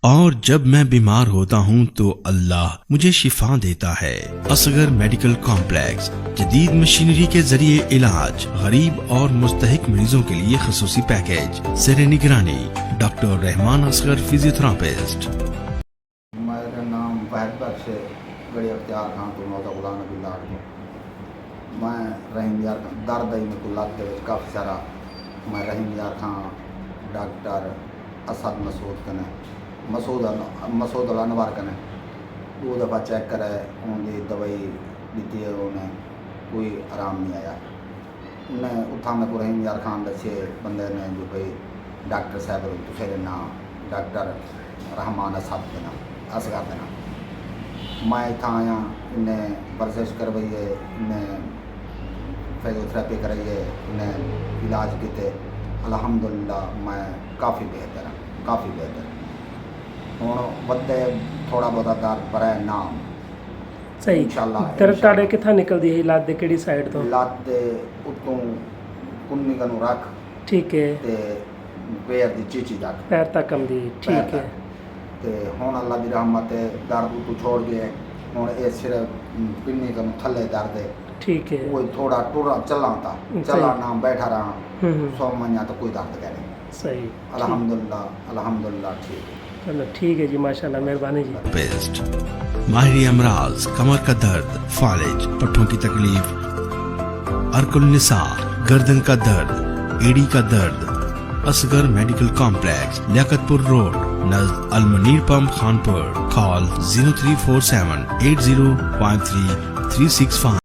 اور جب میں بیمار ہوتا ہوں تو اللہ مجھے شفا دیتا ہے۔ اصغر میڈیکل کمپلیکس جدید مشینری کے ذریعے علاج، غریب اور مستحق مریضوں کے لیے خصوصی پیکیج، زیر نگرانی ڈاکٹر رحمان اصغر فزیوتھراپسٹ۔ میرا نام واحد بخش گڑی اختیار خان تو موضوع غلام نبی لاڈ کو میں رحیم یار درد میں کو لگ کے کافی سارا میں رحیم یار خان ڈاکٹر اسد مسعود کنے مسعود الانوار کنے دو دفعہ چیک کرے، ان کی دوائی دیتی ہے، انہیں کوئی آرام نہیں آیا۔ انہیں اتھا میں کو رحیم یار خان دسے بندے نے جو بھائی ڈاکٹر صاحب دوسرے نام ڈاکٹر رحمان اسد دینا اصغر دینا، میں اتھا آیا، انہیں ورزش کروائیے، انہیں فزیوتھراپی کرائیے، انہیں علاج کیتے، الحمدللہ میں کافی بہتر ہوں، کافی بہتر ہوں۔ ودے تھوڑا بہت درد پر ہے نام صحیح انشاءاللہ درد تاڑے کتھا نکلدی ہے؟ لات دے کیڑی سائڈ تو؟ لات دے اتوں کنی کنوں رکھ ٹھیک ہے، تے پیر دی چیچی تک، پیر تک آمدی، ٹھیک ہے۔ تے ہن اللہ دی رحمت ہے درد تو چھوڑ گئے، ہن اے صرف پنی کنوں تھلے درد ہے، ٹھیک ہے، وہ تھوڑا ٹورا چلاں تا چلا نہ بیٹھا رہا سو منیا تو کوئی درد کرے، صحیح، الحمدللہ الحمدللہ ٹھیک ہے۔ چلو ٹھیک ہے جی، ماشاءاللہ، مہربانی جی۔ پیسٹ ماہری امراض، کمر کا درد، فالج، پٹھوں کی تکلیف، عرق النساء، گردن کا درد، ایڑی کا درد، اصغر میڈیکل کمپلیکس، لیاقت پور روڈ، نزد المنیر پمپ خانپور۔ کال 0347 8053 365۔